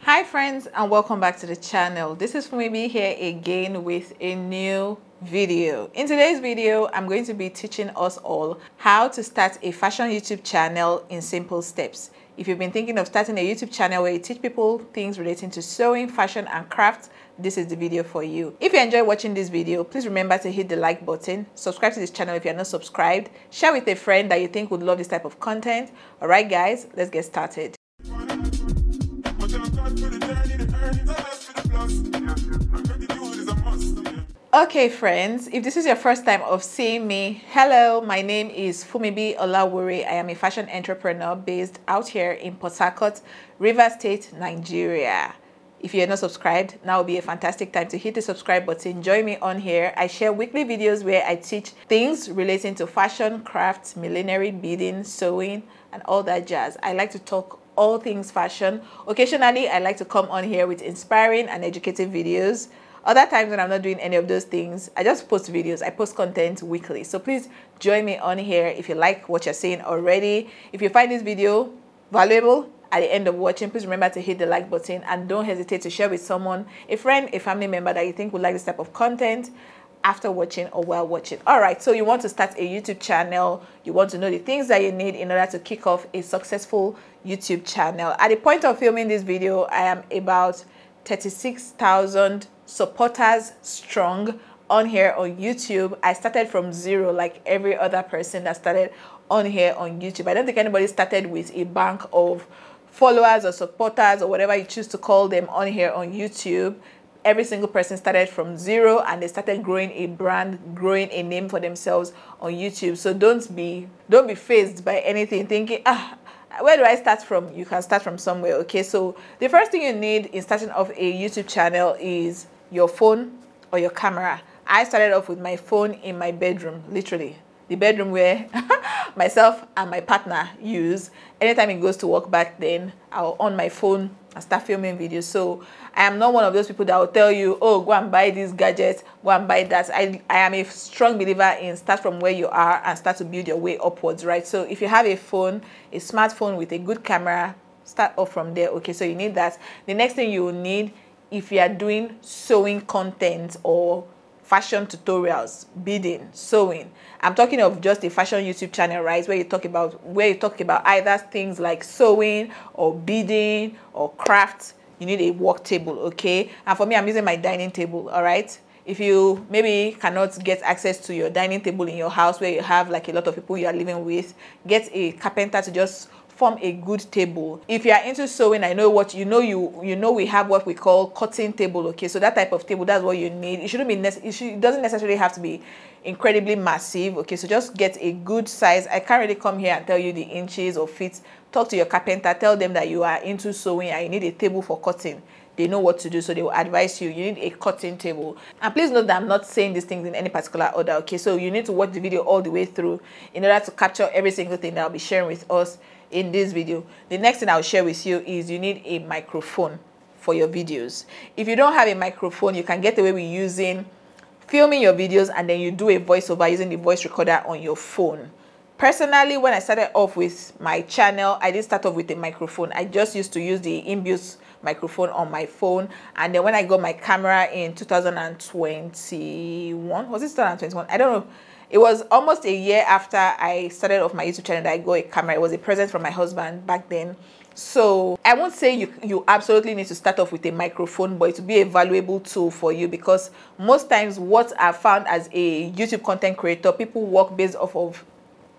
Hi friends, and welcome back to the channel. This is Funmibi here again with a new video. In today's video, I'm going to be teaching us all how to start a fashion YouTube channel in simple steps. If you've been thinking of starting a YouTube channel where you teach people things relating to sewing, fashion and crafts, this is the video for you. If you enjoy watching this video, please remember to hit the like button, subscribe to this channel if you're not subscribed, share with a friend that you think would love this type of content. All right guys, let's get started. Okay friends, if this is your first time of seeing me, hello, my name is Funmibi Olawore. I am a fashion entrepreneur based out here in Port Harcourt, Rivers State, Nigeria. If you're not subscribed, now will be a fantastic time to hit the subscribe button. Join me on here. I share weekly videos where I teach things relating to fashion, crafts, millinery, beading, sewing, and all that jazz. I like to talk all things fashion. Occasionally, I like to come on here with inspiring and educative videos. Other times when I'm not doing any of those things, I just post videos. I post content weekly. So please join me on here if you like what you're seeing already. If you find this video valuable at the end of watching, please remember to hit the like button and don't hesitate to share with someone, a friend, a family member that you think would like this type of content after watching or while watching. All right, so you want to start a YouTube channel. You want to know the things that you need in order to kick off a successful YouTube channel. At the point of filming this video, I am about 36,000 supporters strong on here on YouTube. I started from zero like every other person that started on here on YouTube. I don't think anybody started with a bank of followers or supporters or whatever you choose to call them on here on YouTube. Every single person started from zero and they started growing a brand, growing a name for themselves on YouTube. So don't be fazed by anything thinking, where do I start from? You can start from somewhere. Okay, so the first thing you need in starting off a YouTube channel is your phone or your camera. I started off with my phone in my bedroom, literally the bedroom where myself and my partner use. Anytime it goes to work back then, I'll on my phone and start filming videos. So I am not one of those people that will tell you, oh, go and buy this gadget, go and buy that. I am a strong believer in start from where you are and start to build your way upwards, right? So if you have a phone, a smartphone with a good camera, start off from there. Okay, so you need that. The next thing you will need, if you are doing sewing content or fashion tutorials, beading, sewing, I'm talking of just a fashion YouTube channel, right, where you talk about either things like sewing or beading or crafts. You need a work table. Okay, and for me, I'm using my dining table. All right, if you maybe cannot get access to your dining table in your house where you have like a lot of people you are living with, get a carpenter to just form a good table. If you are into sewing, I know what you know we have what we call cutting table. Okay, so that type of table, that's what you need. It shouldn't be it doesn't necessarily have to be incredibly massive. Okay, so just get a good size. I can't really come here and tell you the inches or feet. Talk to your carpenter, tell them that you are into sewing and you need a table for cutting. They know what to do, so they will advise you. You need a cutting table. And please note that I'm not saying these things in any particular order. Okay, so you need to watch the video all the way through in order to capture every single thing that I'll be sharing with us in this video. The next thing I'll share with you is you need a microphone for your videos. If you don't have a microphone, you can get away with filming your videos and then you do a voiceover using the voice recorder on your phone. Personally, when I started off with my channel, I didn't start off with a microphone. I just used to use the inbuilt microphone on my phone. And then when I got my camera in 2021, was it 2021? I don't know. It was almost a year after I started off my YouTube channel that I got a camera. It was a present from my husband back then. So I won't say you absolutely need to start off with a microphone, but it will be a valuable tool for you, because most times what I've found as a YouTube content creator, people work based off of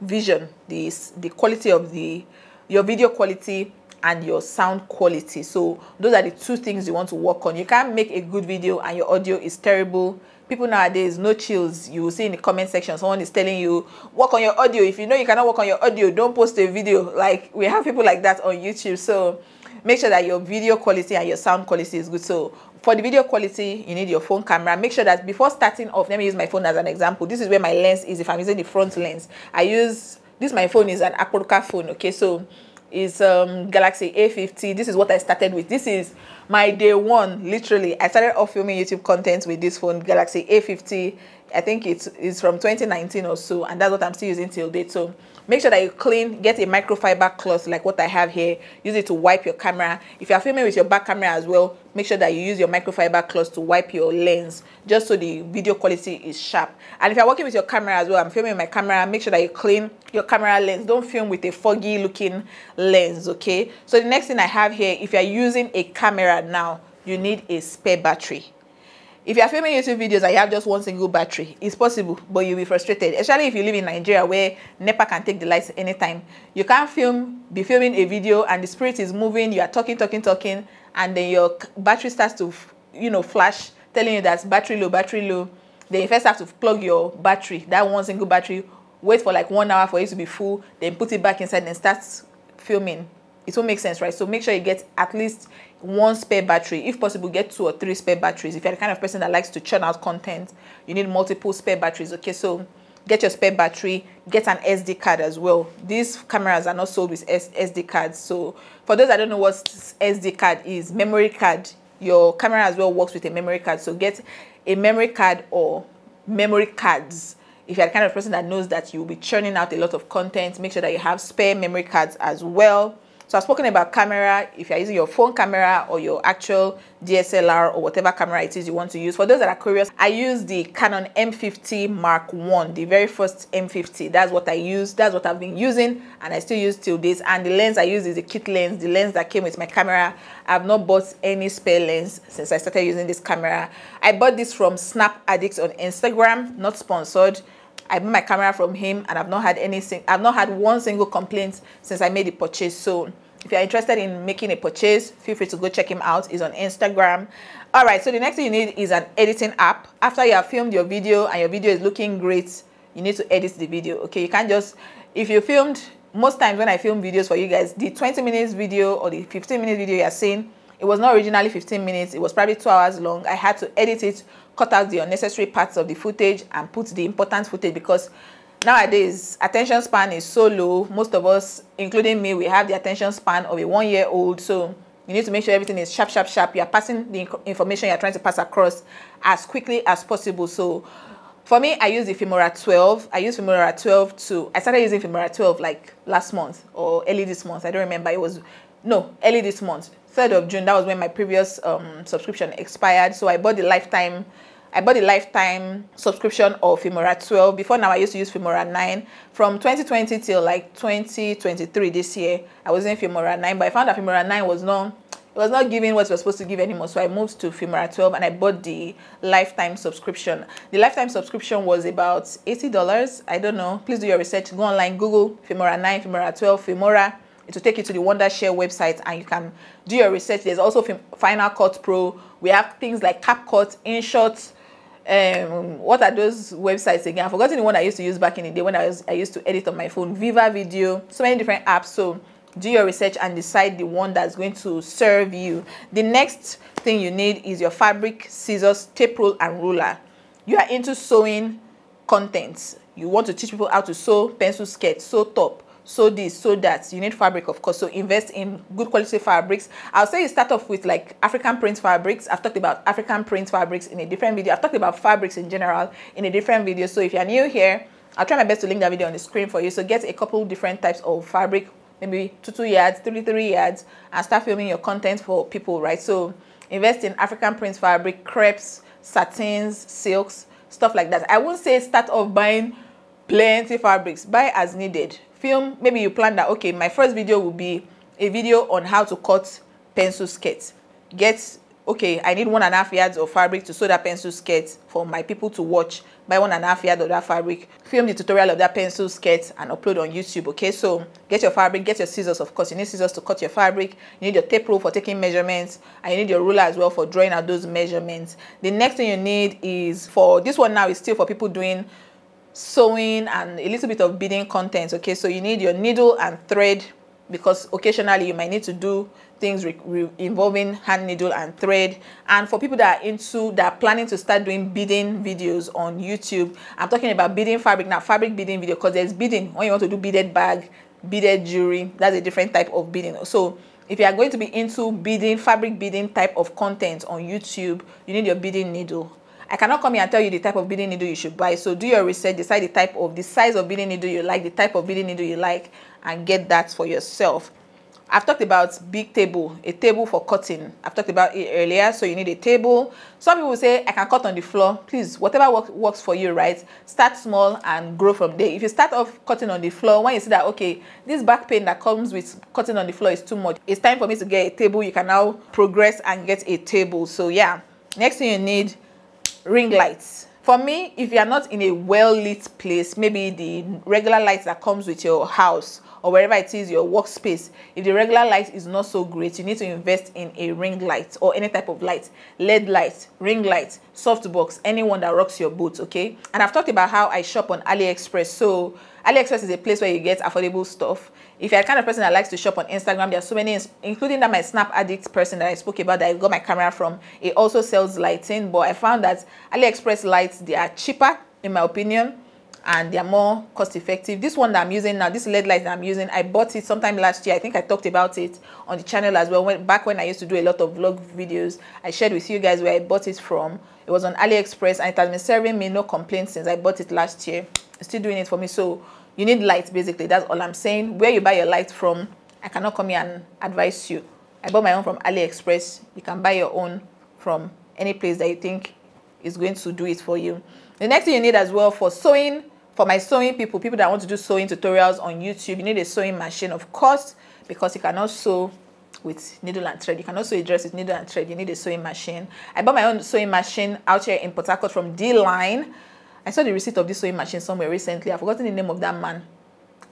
vision, the quality of your video quality and your sound quality. So those are the two things you want to work on. You can't make a good video and your audio is terrible. People nowadays, no chills. You will see in the comment section someone is telling you work on your audio. If you know you cannot work on your audio, don't post a video. Like, we have people like that on YouTube. So make sure that your video quality and your sound quality is good. So for the video quality, you need your phone camera. Make sure that before starting off, let me use my phone as an example. This is where my lens is. If I'm using the front lens, my phone is an APPLIQUÉS phone. Okay, so it's Galaxy A50. This is what I started with. This is my day one. Literally, I started off filming YouTube content with this phone, Galaxy A50. I think it's from 2019 or so, and that's what I'm still using till date. So make sure that you clean, get a microfiber cloth like what I have here. Use it to wipe your camera. If you are filming with your back camera as well, make sure that you use your microfiber cloth to wipe your lens, just so the video quality is sharp. And if you're working with your camera as well, I'm filming with my camera, make sure that you clean your camera lens. Don't film with a foggy looking lens, okay? So the next thing I have here, if you're using a camera now, you need a spare battery. If you are filming YouTube videos and you have just one single battery, it's possible, but you'll be frustrated, especially if you live in Nigeria where NEPA can take the lights anytime. You can't be filming a video and the spirit is moving, you are talking, and then your battery starts to, flash, telling you that battery low. Then you first have to plug your battery, that one single battery, wait for like 1 hour for it to be full, then put it back inside and start filming. It won't make sense, right? So make sure you get at least one spare battery. If possible, get 2 or 3 spare batteries. If you're the kind of person that likes to churn out content, you need multiple spare batteries, okay? So get your spare battery, get an SD card as well. These cameras are not sold with SD cards. So for those that don't know what SD card is, memory card, your camera as well works with a memory card. So get a memory card or memory cards. If you're the kind of person that knows that you'll be churning out a lot of content, make sure that you have spare memory cards as well. So I've spoken about camera. If you're using your phone camera or your actual DSLR or whatever camera it is you want to use. For those that are curious, I use the Canon M50 Mark I, the very first M50. That's what I use. That's what I've been using and I still use till this. And the lens I use is the kit lens, the lens that came with my camera. I've not bought any spare lens since I started using this camera. I bought this from Snap Addicts on Instagram, not sponsored. I bought my camera from him and I've not had one single complaint since I made the purchase. So if you're interested in making a purchase, feel free to go check him out. He's on Instagram. All right, so the next thing you need is an editing app. After you have filmed your video and your video is looking great, you need to edit the video, okay? You can't just, if you filmed, most times when I film videos for you guys, the 20 minutes video or the 15 minute video you're seeing, it was not originally 15 minutes. It was probably 2 hours long. I had to edit it, cut out the unnecessary parts of the footage and put the important footage, because nowadays attention span is so low. Most of us, including me, we have the attention span of a 1-year-old. So you need to make sure everything is sharp. You are passing the information you're trying to pass across as quickly as possible. So for me, I use the Filmora 12. I started using Filmora 12 like last month or early this month. I don't remember. Early this month. 3rd of June, that was when my previous subscription expired. So I bought the lifetime subscription of Filmora 12. Before now, I used to use Filmora 9. From 2020 till like 2023 this year, I was in Filmora 9, but I found that Filmora 9 was not giving what it was supposed to give anymore. So I moved to Filmora 12 and I bought the lifetime subscription. The lifetime subscription was about $80. I don't know. Please do your research. Go online, Google Filmora 9, Filmora 12, Filmora. It will take you to the Wondershare website and you can do your research. There's also Final Cut Pro. We have things like CapCut, InShot. What are those websites again? I've forgotten the one I used to use back in the day when I used to edit on my phone. Viva Video, so many different apps. So do your research and decide the one that's going to serve you. The next thing you need is your fabric, scissors, tape rule, and ruler. You are into sewing content. You want to teach people how to sew pencil skirt, sew top, sew this, sew that. You need fabric, of course. So invest in good quality fabrics. I'll say you start off with like African print fabrics. I've talked about African print fabrics in a different video. I've talked about fabrics in general in a different video. So if you're new here, I'll try my best to link that video on the screen for you. So get a couple different types of fabric, maybe 2 yards, 3 yards, and start filming your content for people, right? So invest in African print fabric, crepes, satins, silks, stuff like that. I won't say start off buying plenty fabrics. Buy as needed. Film, maybe you plan that, okay, my first video will be a video on how to cut pencil skirts. Okay, I need 1.5 yards of fabric to sew that pencil skirt for my people to watch. Buy 1.5 yards of that fabric, film the tutorial of that pencil skirt and upload on YouTube, okay? So get your fabric, get your scissors, of course. You need scissors to cut your fabric. You need your tape rule for taking measurements, and you need your ruler as well for drawing out those measurements. The next thing you need is, for this one now is still for people doing sewing and a little bit of beading content, okay? So you need your needle and thread, because occasionally you might need to do things involving hand needle and thread. And for people that are planning to start doing beading videos on YouTube, I'm talking about beading fabric now, fabric beading video, because there's beading when you want to do beaded bag, beaded jewelry. That's a different type of beading. So if you are going to be into beading, fabric beading type of content on YouTube, you need your beading needle. I cannot come here and tell you the type of beading needle you should buy. So do your research, decide the size of beading needle you like, the type of beading needle you like, and get that for yourself. I've talked about big table, a table for cutting. I've talked about it earlier, so you need a table. Some people say, I can cut on the floor. Please, whatever works for you, right? Start small and grow from there. If you start off cutting on the floor, when you see that, okay, this back pain that comes with cutting on the floor is too much, it's time for me to get a table. You can now progress and get a table. So yeah, next thing you need, ring lights. For me, if you are not in a well-lit place, maybe the regular lights that comes with your house or wherever it is, your workspace, if the regular light is not so great, you need to invest in a ring light or any type of light, LED light, ring light, softbox, anyone that rocks your boat, okay? And I've talked about how I shop on AliExpress. So AliExpress is a place where you get affordable stuff. If you're the kind of person that likes to shop on Instagram, there are so many, including that my Snap Addict person that I spoke about that I got my camera from. It also sells lighting, but I found that AliExpress lights, they are cheaper, in my opinion, and they are more cost effective. This one that I'm using now, this LED light that I'm using, I bought it sometime last year. I think I talked about it on the channel as well. Back when I used to do a lot of vlog videos, I shared with you guys where I bought it from. It was on AliExpress and it has been serving me no complaints since I bought it last year. It's still doing it for me. So you need lights, basically. That's all I'm saying. Where you buy your light from, I cannot come here and advise you. I bought my own from AliExpress. You can buy your own from any place that you think is going to do it for you. The next thing you need as well for sewing, for my sewing people that want to do sewing tutorials on YouTube, you need a sewing machine, of course, because you cannot sew with needle and thread. You cannot sew a dress with needle and thread. You need a sewing machine. I bought my own sewing machine out here in Port Harcourt from D-Line. I saw the receipt of this sewing machine somewhere recently. I've forgotten the name of that man.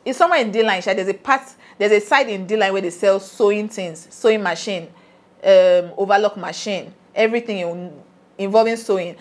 It's somewhere in D-Line. There's a side in D-Line where they sell sewing things, sewing machine, overlock machine, everything involving sewing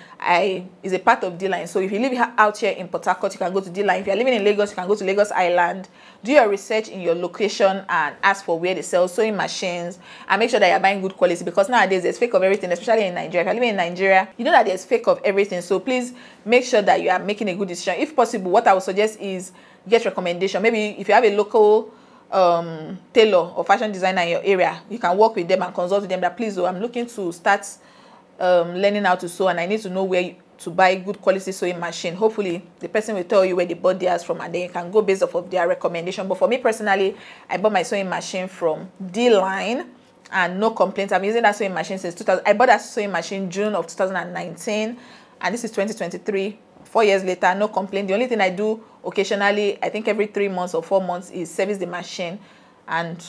is a part of D-Line. So if you live out here in Port Harcourt, you can go to D-Line. If you're living in Lagos, you can go to Lagos Island. Do your research in your location and ask for where they sell sewing machines, and make sure that you're buying good quality, because nowadays there's fake of everything, especially in Nigeria. If you're living in Nigeria, you know that there's fake of everything. So please make sure that you are making a good decision. If possible, what I would suggest is get recommendation. Maybe if you have a local tailor or fashion designer in your area, you can work with them and consult with them that, please, I'm looking to start learning how to sew and I need to know where to buy good quality sewing machine. Hopefully the person will tell you where they bought theirs from, and then you can go based off of their recommendation. But for me personally, I bought my sewing machine from D-Line and no complaints. I'm using that sewing machine since 2000. I bought that sewing machine June of 2019 and this is 2023. 4 years later, no complaint. The only thing I do occasionally, I think every 3 months or 4 months, is service the machine, and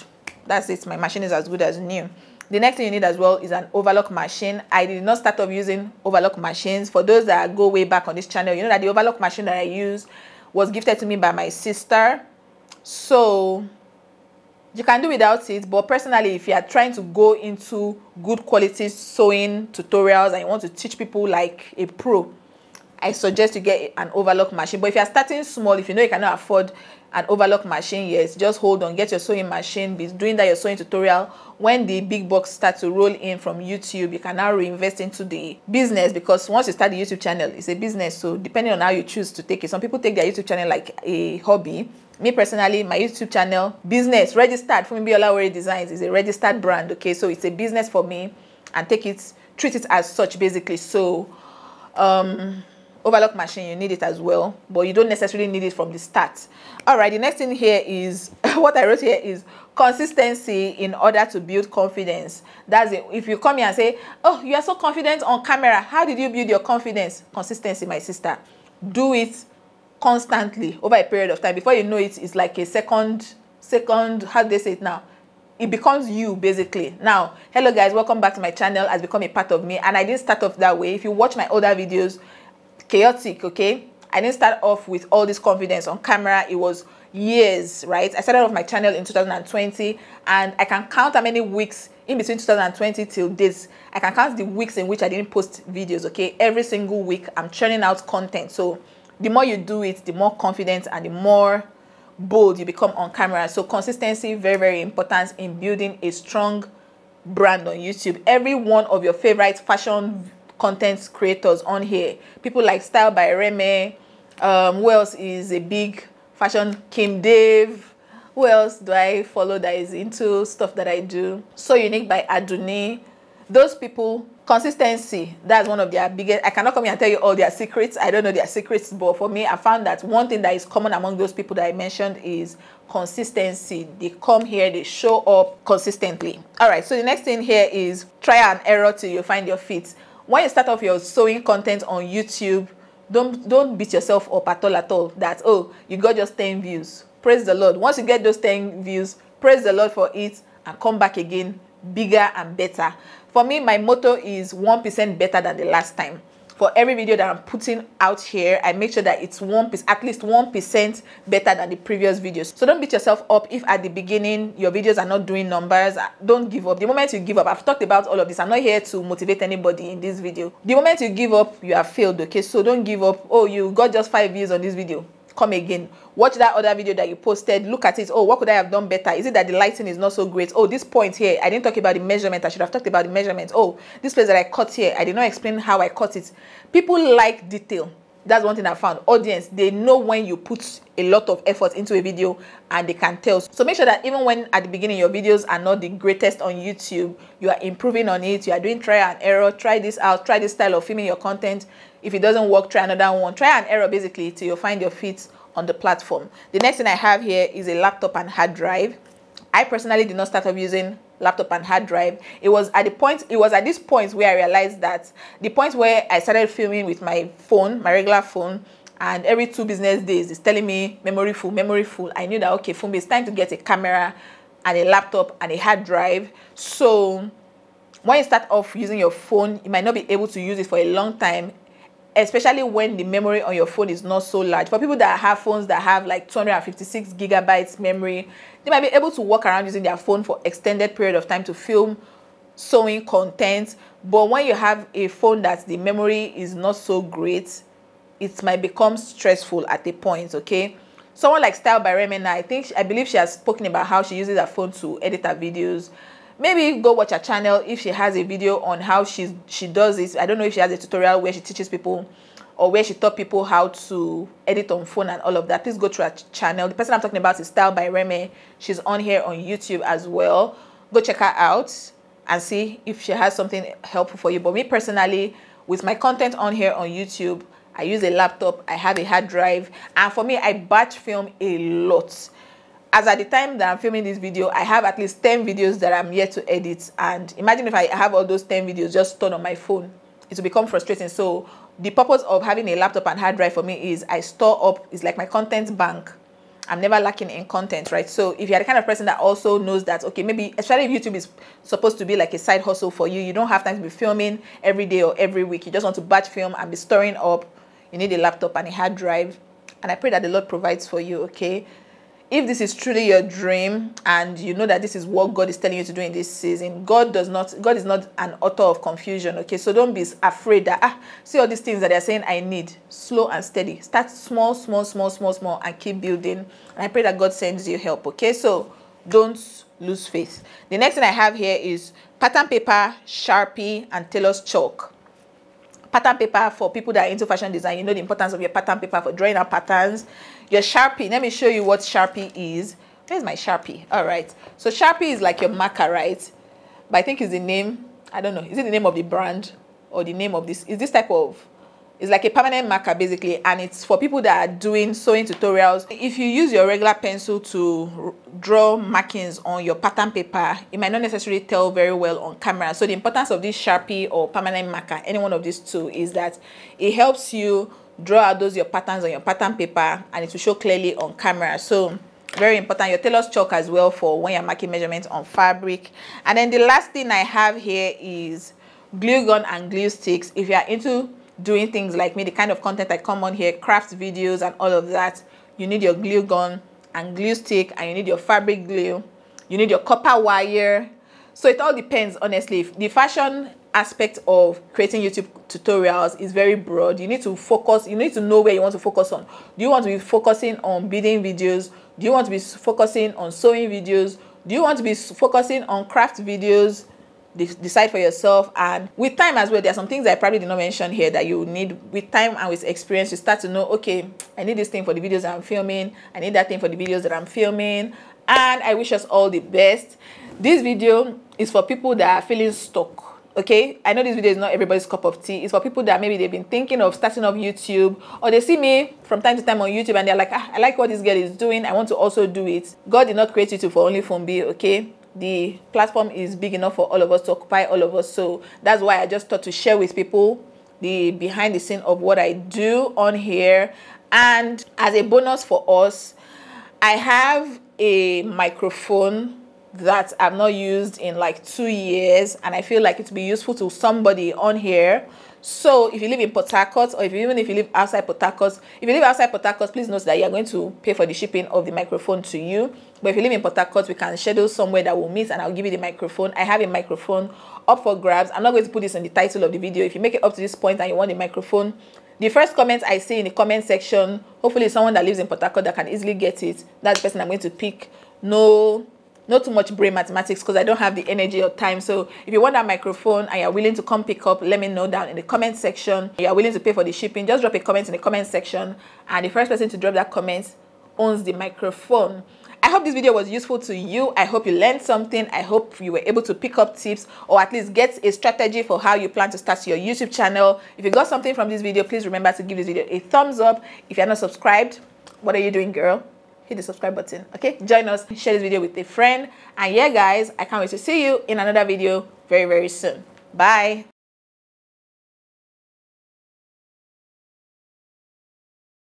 that's it. My machine is as good as new. The next thing you need as well is an overlock machine. I did not start off using overlock machines. For those that go way back on this channel, you know that the overlock machine that I use was gifted to me by my sister. So you can do without it, but personally, if you are trying to go into good quality sewing tutorials and you want to teach people like a pro, I suggest you get an overlock machine. But if you are starting small, if you know you cannot afford an overlock machine, yes, just hold on, get your sewing machine, be doing that your sewing tutorial. When the big bucks start to roll in from YouTube, you can now reinvest into the business, because once you start the YouTube channel, it's a business. So depending on how you choose to take it, some people take their YouTube channel like a hobby. Me personally, my YouTube channel, business, registered. Funmibi Olawore Designs is a registered brand, okay? So it's a business for me, and treat it as such, basically. So overlock machine, you need it as well, but you don't necessarily need it from the start. All right, the next thing here is what I wrote here is consistency in order to build confidence. That's it. If you come here and say, oh, you are so confident on camera, how did you build your confidence? Consistency, my sister. Do it constantly over a period of time. Before you know it, it's like a second, how do they say it now? It becomes you, basically. Now, hello guys, welcome back to my channel. Has become a part of me, and I didn't start off that way. If you watch my older videos, chaotic, okay? I didn't start off with all this confidence on camera. It was years, right? I started off my channel in 2020, and I can count how many weeks in between 2020 till this. I can count the weeks in which I didn't post videos, okay? Every single week I'm churning out content. So the more you do it, the more confident and the more bold you become on camera. So consistency, very, very important in building a strong brand on YouTube. Every one of your favorite fashion content creators on here, people like Style by Reme, who else is a big fashion, Kim Dave, who else do I follow that is into stuff that I do? So Unique by Aduni, Those people, consistency, that's one of their biggest. I cannot come here and tell you all their secrets. I don't know their secrets, but for me, I found that one thing that is common among those people that I mentioned is consistency. They come here, they show up consistently. All right, so the next thing here is try and error till you find your feet. When you start off your sewing content on YouTube, don't beat yourself up at all that, oh, you got just 10 views. Praise the Lord. Once you get those 10 views, praise the Lord for it and come back again bigger and better. For me, my motto is 1% better than the last time. For every video that I'm putting out here, I make sure that it's at least 1% better than the previous videos. So don't beat yourself up if at the beginning your videos are not doing numbers. Don't give up. The moment you give up, I've talked about all of this. I'm not here to motivate anybody in this video. The moment you give up, you have failed, okay? So don't give up. Oh, you got just 5 views on this video. Come again, watch that other video that you posted, look at it. Oh, what could I have done better? Is it that the lighting is not so great? Oh, this point here, I didn't talk about the measurement. I should have talked about the measurement. Oh, this place that I cut here, I did not explain how I cut it. People like detail. That's one thing I found. Audience, they know when you put a lot of effort into a video and they can tell. So make sure that even when at the beginning your videos are not the greatest on YouTube, you are improving on it. You are doing try and error. Try this out. Try this style of filming your content. If it doesn't work, try another one. Try and error basically till you find your feet on the platform. The next thing I have here is a laptop and hard drive. I personally did not start off using laptop and hard drive. It was at this point where I realized that the point where I started filming with my phone, my regular phone, and every 2 business days it's telling me memory full, memory full. I knew that, okay, Funmi, it's time to get a camera and a laptop and a hard drive. So when you start off using your phone, you might not be able to use it for a long time, especially when the memory on your phone is not so large. For people that have phones that have like 256 gigabytes memory, they might be able to walk around using their phone for extended period of time to film sewing content. But when you have a phone that the memory is not so great, it might become stressful at a point, okay? Someone like Style by Remena, I believe she has spoken about how she uses her phone to edit her videos. Maybe go watch her channel if she has a video on how she does this. I don't know if she has a tutorial where she teaches people or where she taught people how to edit on phone and all of that. Please go to her channel. The person I'm talking about is Style by Reme. She's on here on YouTube as well. Go check her out and see if she has something helpful for you. But me personally, with my content on here on YouTube, I use a laptop, I have a hard drive, and for me, I batch film a lot. As at the time that I'm filming this video, I have at least 10 videos that I'm yet to edit. And imagine if I have all those 10 videos just stored on my phone. It will become frustrating. So the purpose of having a laptop and hard drive for me is I store up, it's like my content bank. I'm never lacking in content, right? So if you're the kind of person that also knows that, okay, maybe, especially if YouTube is supposed to be like a side hustle for you, you don't have time to be filming every day or every week. You just want to batch film and be storing up. You need a laptop and a hard drive. And I pray that the Lord provides for you, okay? If this is truly your dream and you know that this is what God is telling you to do in this season, God is not an author of confusion, okay? So don't be afraid that, see all these things that they're saying I need. Slow and steady. Start small, and keep building. And I pray that God sends you help, okay? So don't lose faith. The next thing I have here is pattern paper, Sharpie, and tailor's chalk. Pattern paper for people that are into fashion design. You know the importance of your pattern paper for drawing out patterns. Your Sharpie, let me show you what Sharpie is. Where's my Sharpie? All right. So Sharpie is like your marker, right? But I think it's the name. I don't know. Is it the name of the brand or the name of this? Is this type of... It's like a permanent marker basically, and it's for people that are doing sewing tutorials. If you use your regular pencil to draw markings on your pattern paper, it might not necessarily tell very well on camera. So the importance of this Sharpie or permanent marker, any one of these two, is that it helps you draw out those your patterns on your pattern paper and it will show clearly on camera. So very important. Your tailor's chalk as well for when you're marking measurements on fabric. And then the last thing I have here is glue gun and glue sticks. If you are into doing things like me, the kind of content I come on here, craft videos and all of that, you need your glue gun and glue stick, and you need your fabric glue, you need your copper wire. So it all depends, honestly. The fashion aspect of creating YouTube tutorials is very broad. You need to focus, you need to know where you want to focus on. Do you want to be focusing on beading videos? Do you want to be focusing on sewing videos? Do you want to be focusing on craft videos? Decide for yourself. And with time as well, there are some things I probably did not mention here that you need. With time and with experience, you start to know, okay, I need this thing for the videos that I'm filming, I need that thing for the videos that I'm filming. And I wish us all the best. This video is for people that are feeling stuck. Okay, I know this video is not everybody's cup of tea. It's for people that maybe they've been thinking of starting up YouTube, or they see me from time to time on YouTube and they're like, I like what this girl is doing, I want to also do it. God did not create YouTube for only Funbi, okay? The platform is big enough for all of us, to occupy all of us. So that's why I just thought to share with people the behind the scene of what I do on here. And as a bonus for us, I have a microphone that I've not used in like 2 years, and I feel like it would be useful to somebody on here. So if you live in Port Harcourt, or even if you live outside Port Harcourt, if you live outside Port Harcourt, please note that you are going to pay for the shipping of the microphone to you. But if you live in Port Harcourt, we can schedule somewhere that we'll meet and I'll give you the microphone. I have a microphone up for grabs. I'm not going to put this in the title of the video. If you make it up to this point and you want the microphone, the first comment I see in the comment section, hopefully someone that lives in Port Harcourt that can easily get it, that's the person I'm going to pick. Not too much brain mathematics, because I don't have the energy or time. So if you want that microphone and you're willing to come pick up, let me know down in the comment section. You're willing to pay for the shipping, just drop a comment in the comment section, and the first person to drop that comment owns the microphone. I hope this video was useful to you. I hope you learned something. I hope you were able to pick up tips, or at least get a strategy for how you plan to start your YouTube channel. If you got something from this video, please remember to give this video a thumbs up. If you're not subscribed, what are you doing, girl? Hit the subscribe button. Okay, join us, share this video with a friend, and yeah guys, I can't wait to see you in another video very soon. Bye.